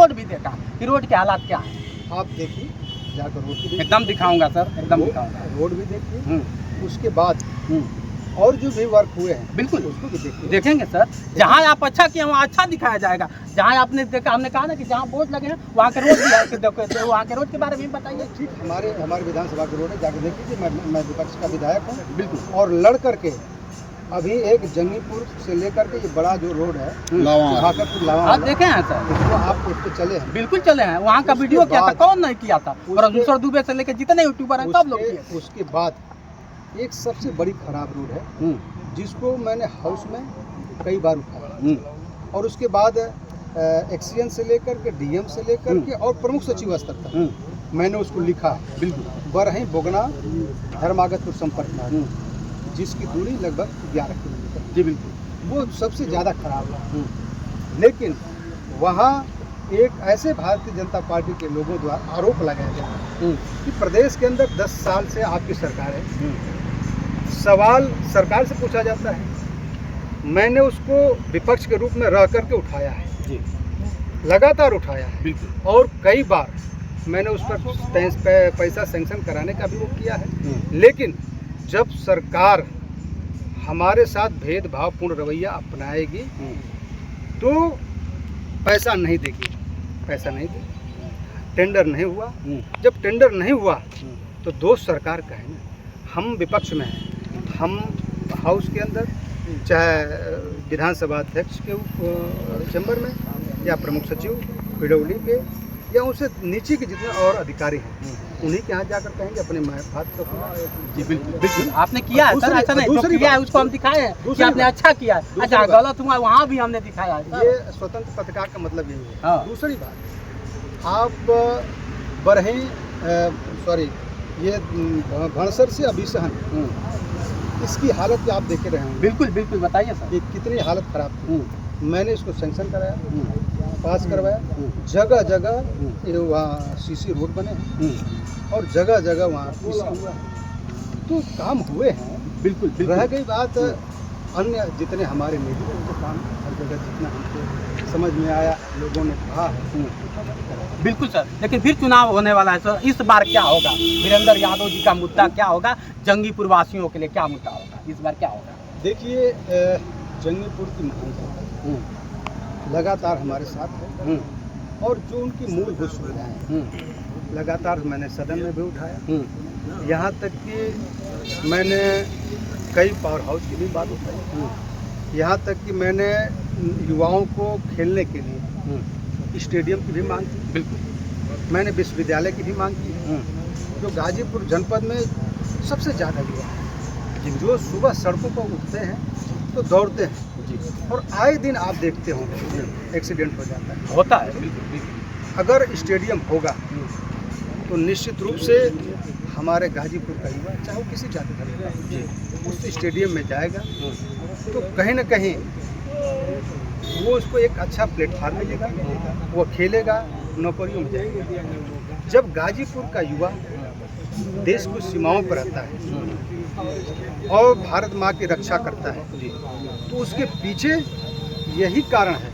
Road भी देखा कि रोड के हालात क्या है। आप देखिए, जाकर रोड भी एकदम दिखाऊंगा सर, एकदम दिखाऊंगा। रोड भी देखिए, उसके बाद हम्म। और जो भी वर्क हुए हैं बिल्कुल उसको भी देखिए। देखेंगे सर, जहाँ आप अच्छा किए वहाँ अच्छा दिखाया जाएगा। जहाँ आपने देखा, हमने कहा ना कि जहाँ बोर्ड लगे हैं वहाँ के रोड भी है, कि वहाँ के रोड के बारे में बताइए। ठीक, हमारे विधानसभा के रोड है, जाकर देख लीजिए। मैं विपक्ष का विधायक हूँ बिल्कुल। और लड़ करके अभी एक जंगीपुर से लेकर के ये बड़ा जो रोड है भागलपुर लावा, आप देखे हैं सर, इसको आप उस पे चले हैं। बिल्कुल चले हैं। वहाँ का वीडियो किया था, कौन नहीं किया था। प्रोड्यूसर दुबे से लेकर जितने यूट्यूबर हैं सब लोग किए। उसके बाद एक सबसे बड़ी खराब रोड है जिसको मैंने हाउस में कई बार उठाया और उसके बाद एक्सीएन से लेकर के डीएम से लेकर के और प्रमुख सचिव स्तर तक मैंने उसको लिखा। बिल्कुल। बरही बोगना धर्मागतपुर संपर्क मार्ग, जिसकी दूरी लगभग 11 किलोमीटर। जी बिल्कुल, वो सबसे ज़्यादा खराब है। लेकिन वहाँ एक ऐसे भारतीय जनता पार्टी के लोगों द्वारा आरोप लगाया गया कि प्रदेश के अंदर 10 साल से आपकी सरकार है, सवाल सरकार से पूछा जाता है। मैंने उसको विपक्ष के रूप में रह करके उठाया है जी, लगातार उठाया है। बिल्कुल। और कई बार मैंने उस पर पैसा सेंक्शन कराने का भी वो किया है। लेकिन जब सरकार हमारे साथ भेदभावपूर्ण रवैया अपनाएगी तो पैसा नहीं देगी, पैसा नहीं देगी। टेंडर नहीं हुआ, जब टेंडर नहीं हुआ तो दोष सरकार का है ना। हम विपक्ष में हैं, हम हाउस के अंदर चाहे विधानसभा अध्यक्ष के चैम्बर में या प्रमुख सचिव पीडब्ल्यूडी के या उससे नीचे के जितने और अधिकारी हैं उन्हीं के यहाँ जाकर कहेंगे अपने बात को। जी बिल्कुल बिल्कुल, आपने किया है सर, ऐसा नहीं जो किया है उसको हम दिखाए हैं कि आपने अच्छा किया है। अच्छा गलत हुआ वहाँ भी हमने दिखाया है। ये स्वतंत्र पत्रकार का मतलब यही है। हाँ। दूसरी बात, आप बरही ये भणसर से अभिसहन, इसकी हालत आप देखे रहे हैं। बिल्कुल बिल्कुल, बताइए सर ये कितनी हालत खराब थी। मैंने इसको सेंक्शन कराया, पास करवाया, जगह जगह वहाँ सीसी रोड बने और जगह जगह वहाँ हुआ, तो काम हुए हैं। बिल्कुल, रह गई बात अन्य जितने हमारे मीडिया के काम, हर जगह जितना हमको समझ में आया लोगों ने कहा है। बिल्कुल सर, लेकिन फिर चुनाव होने वाला है सर, इस बार क्या होगा? वीरेंद्र यादव जी का मुद्दा क्या होगा? जंगीपुर वासियों के लिए क्या मुद्दा होगा? इस बार क्या होगा? देखिए, जंगीपुर की महानता लगातार हमारे साथ है और जो उनकी मूलभूत सुविधाएं लगातार मैंने सदन में भी उठाया। यहाँ तक कि मैंने कई पावर हाउस की भी बात उठाई। यहाँ तक कि मैंने युवाओं को खेलने के लिए स्टेडियम की भी मांग की। बिल्कुल। मैंने विश्वविद्यालय की भी मांग की। जो गाजीपुर जनपद में सबसे ज़्यादा युवा है, जो सुबह सड़कों पर उठते हैं तो दौड़ते हैं और आए दिन आप देखते होंगे एक्सीडेंट हो जाता है, होता है। बिल्कुल। अगर स्टेडियम होगा तो निश्चित रूप से हमारे गाजीपुर का युवा चाहे वो किसी जाति धर्म का उस स्टेडियम में जाएगा तो कहीं ना कहीं वो उसको एक अच्छा प्लेटफार्म मिलेगा, वो खेलेगा, नौकरियों में जाएगा। जब गाजीपुर का युवा देश की सीमाओं पर रहता है और भारत माँ की रक्षा करता है तो उसके पीछे यही कारण है,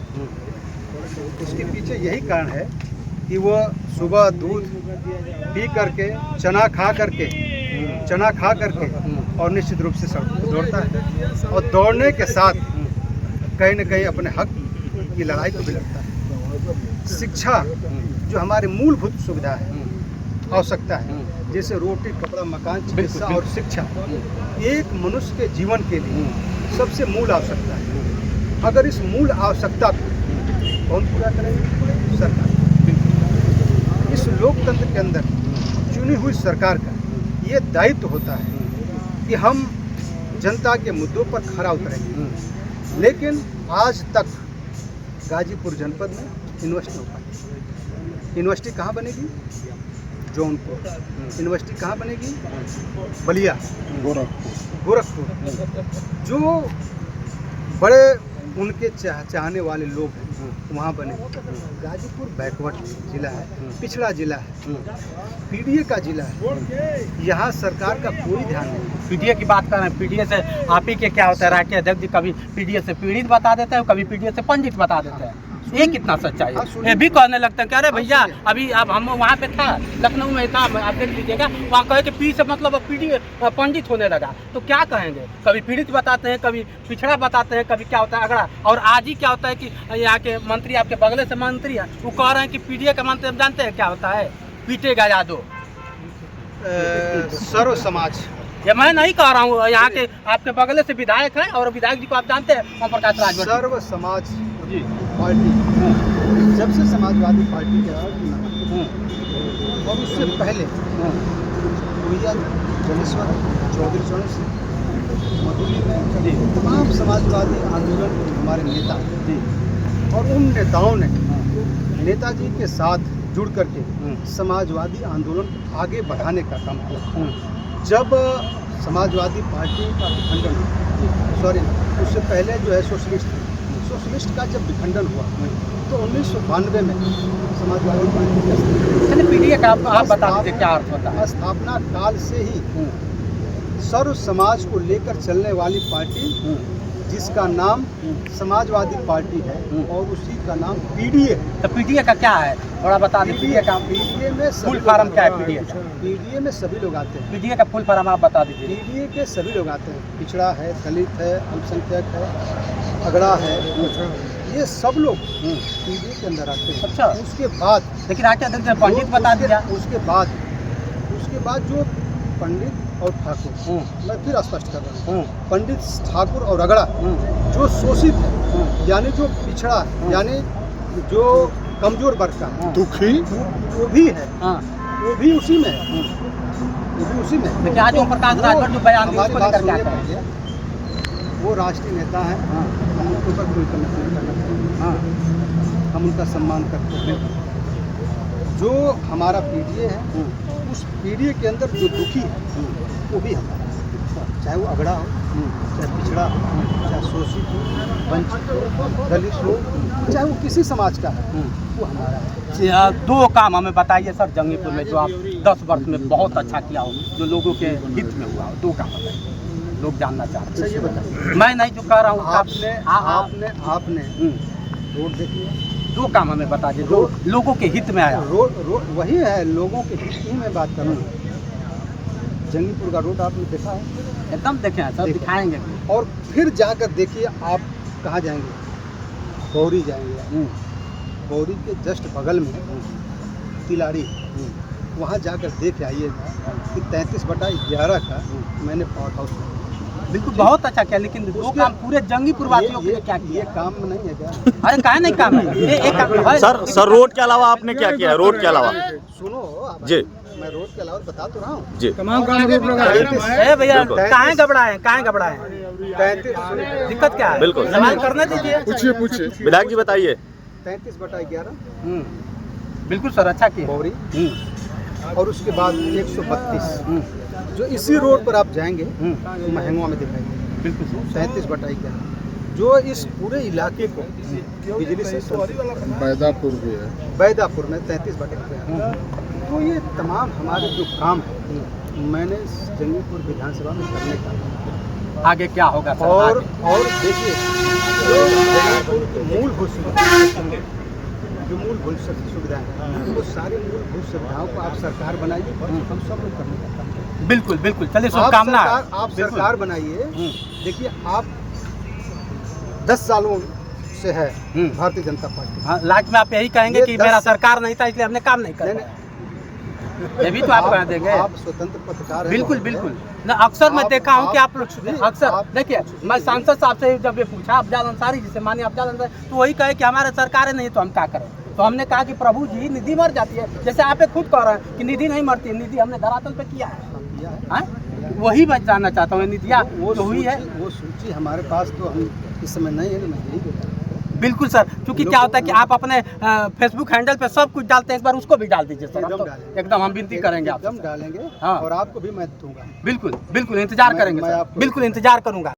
उसके पीछे यही कारण है कि वो सुबह दूध पी करके चना खा करके और निश्चित रूप से सड़क पर दौड़ता है और दौड़ने के साथ कहीं न कहीं अपने हक की लड़ाई को भी लड़ता है। शिक्षा जो हमारी मूलभूत सुविधा है, आवश्यकता है, जैसे रोटी, कपड़ा, मकान, चिकित्सा और शिक्षा, एक मनुष्य के जीवन के लिए सबसे मूल आवश्यकता है। अगर इस मूल आवश्यकता को कौन पूरा करेगा? सरकार। इस लोकतंत्र के अंदर चुनी हुई सरकार का ये दायित्व होता है कि हम जनता के मुद्दों पर खरा उतरेंगे। लेकिन आज तक गाजीपुर जनपद में यूनिवर्सिटी हो पाई। यूनिवर्सिटी कहाँ बनेगी? जौनपुर। यूनिवर्सिटी कहाँ बनेगी? बलिया, गोरखपुर। जो बड़े उनके चाहने वाले लोग हैं वहाँ बने। गाजीपुर बैकवर्ड जिला है, पिछड़ा जिला है, पीडीए का जिला है। यहाँ सरकार का कोई ध्यान नहीं। पीडीए की बात कर रहे हैं, पीडीए से आप ही के क्या होता है? राष्ट्रीय अध्यक्ष जी कभी पीडीए से पीड़ित बता देते हैं, कभी पीडीए से पंडित बता देते हैं। ये कितना सच्चा हाँ, है? सुनिए। ये भी कहने लगते हैं कि अरे भैया सुनिए। अभी अब हम वहाँ पे था, लखनऊ में था, आप देख लीजिएगा, वहाँ कहे कि पीढ़ी से मतलब पीढ़ी पंडित होने लगा। तो क्या कहेंगे? कभी पीड़ित बताते हैं, कभी पिछड़ा बताते हैं, कभी क्या होता है अगड़ा। और आज ही क्या होता है कि यहाँ के मंत्री, आपके बगले से मंत्री है, वो कह रहे हैं कि पीडीए का मंत्री जानते हैं क्या होता है? पीटेगा यादव। सर्व समाज, ये मैं नहीं कह रहा हूँ, यहाँ के आपके बगले से विधायक हैं और विधायक जी को आप जानते हैं, ओम प्रकाश राजभर। सर्व समाज जी पार्टी जब से समाजवादी पार्टी के और उससे पहले भैया जनेश्वर चौधरी चरण सिंह मधुली में तमाम समाजवादी आंदोलन के हमारे नेता और उन नेताओं ने नेताजी के साथ जुड़ करके समाजवादी आंदोलन को आगे बढ़ाने का काम किया। जब समाजवादी पार्टी का विखंडन, उससे पहले जो है सोशलिस्ट का जब विखंडन हुआ तो 1992 में समाजवादी पार्टी पीडीए का आप बता दीजिए क्या अर्थ होता है? स्थापना काल से ही सर्व समाज को लेकर चलने वाली पार्टी जिसका नाम समाजवादी पार्टी है और उसी का नाम पीडीए। तो पीडीए का क्या है थोड़ा बता दीजिए? पीडीए में फुल फॉर्म क्या है पीडीए का? पीडीए में सभी लोग आते हैं। पीडीए का फुल फॉर्म आप बता दीजिए। पीडीए के सभी लोग आते हैं, पिछड़ा है, दलित है, अल्पसंख्यक है, अगड़ा है, ये सब लोग पीडीए के अंदर आते हैं। अच्छा। उसके बाद लेकिन आके देखते पंडित बता दीजिए। उसके बाद जो पंडित और ठाकुर, मैं फिर स्पष्ट कर रहा हूँ, पंडित, ठाकुर और अगड़ा जो शोषित है, यानी जो पिछड़ा, यानी जो कमजोर वर्ग का दुखी, वो भी है, वो भी उसी में है, वो भी उसी में। लेकिन आज ओम प्रकाश राजभर जो बयान दिया उसको लेकर क्या कहेंगे? वो राष्ट्रीय नेता हैं, हम उनके ऊपर कोई कमेंट नहीं करना चाहते, हम उनका सम्मान करते हैं। जो हमारा पीडीए है, उस पीडीए के अंदर जो दुखी है वो भी हमारा, चाहे वो अगड़ा हो, चाहे पिछड़ा हो, चाहे शोषित हो, वंचित हो, दलित हो, चाहे वो किसी समाज का है, वो हमारा है। दो काम हमें बताइए सर, जंगीपुर में जो आप 10 वर्ष में बहुत अच्छा किया हो, जो लोगों के हित में हुआ हो, दो काम बताइए, लोग जानना चाहते हैं। ये बताइए, मैं नहीं जो कह रहा हूँ, आपने रोड देखी है? दो काम हमें बता दीजिए जो लोगों के हित में आया। रोड वही है, लोगों के हित ही में बात कर रहा हूँ। जंगीपुर का रोड आपने देखा है? एकदम देखे हैं सर, दिखाएंगे। और फिर जाकर देखिए, आप कहाँ जाएंगे? बौरी जाएंगे, बौरी के जस्ट बगल में तिलारी, वहाँ जाकर देख आइए कि 33/11 का मैंने पावर हाउस बनाया। बिल्कुल बहुत अच्छा किया, लेकिन दो काम पूरे जंगीपुर वासियों के लिए क्या किया? ये काम नहीं है क्या? अरे काहे नहीं काम है? ये एक काम है। सर रोड के अलावा आपने क्या किया? रोड के अलावा सुनो आप, जी, मैं रोड के अलावा बता तो रहा हूँ जी, तमाम काम रोड ए भैया काहे घबराए? दिक्कत क्या है? बिल्कुल। सवाल करने दीजिए। पूछिए। विधायक जी बताइए। 33/11 बिल्कुल सर, अच्छा किया। बौरी, और उसके बाद 132 जो इसी रोड पर आप जाएंगे तो महंगवा में दिखाएंगे। बिल्कुल 33/11 जो इस पूरे इलाके को बिजली से बैदापुर भी है, बैदापुर में 33/11। तो ये तमाम हमारे जो काम है, मैंने जंगीपुर विधानसभा में करने का। आगे क्या होगा सर? और देखिए, जो मूलभूत सुविधाएं हैं, वो सारी मूलभूत सुविधाओं को आप सरकार बनाइए, हम सब लोग करने का काम करें। बिल्कुल बिल्कुल, चलिए शुभकामना। आप सरकार बनाइए। देखिए, आप 10 सालों से है भारतीय जनता पार्टी। हाँ, लास्ट में आप यही कहेंगे कि मेरा सरकार नहीं था इसलिए हमने काम नहीं किया। ये भी तो आप कह देंगे। आप स्वतंत्र पत्रकार हैं। बिल्कुल बिल्कुल। ना अक्सर मैं देखा हूँ कि आप लोग अक्सर देखिए, मैं सांसद साहब से जब ये पूछा, अफजल अंसारी जी से, मानिए अफजल अंसारी, तो वही कहे कि हमारे सरकार नहीं तो हम क्या करें? तो हमने कहा कि प्रभु जी निधि मर जाती है, जैसे आप खुद कह रहे हैं कि निधि नहीं मरती है, निधि हमने धरातल पे किया है। वही मैं जानना चाहता हूँ, निधिया वो हुई है, वो सूची हमारे पास तो हम इस समय नहीं है, मैं यही बता रहा हूँ। बिल्कुल सर, क्योंकि क्या होता है कि आप अपने फेसबुक हैंडल पे सब कुछ डालते हैं, इस बार उसको भी डाल दीजिए सर। एकदम हम विनती करेंगे, एकदम डालेंगे। हाँ। और आपको भी मैं दूंगा। बिल्कुल बिल्कुल इंतजार करेंगे सर, बिल्कुल इंतजार करूंगा।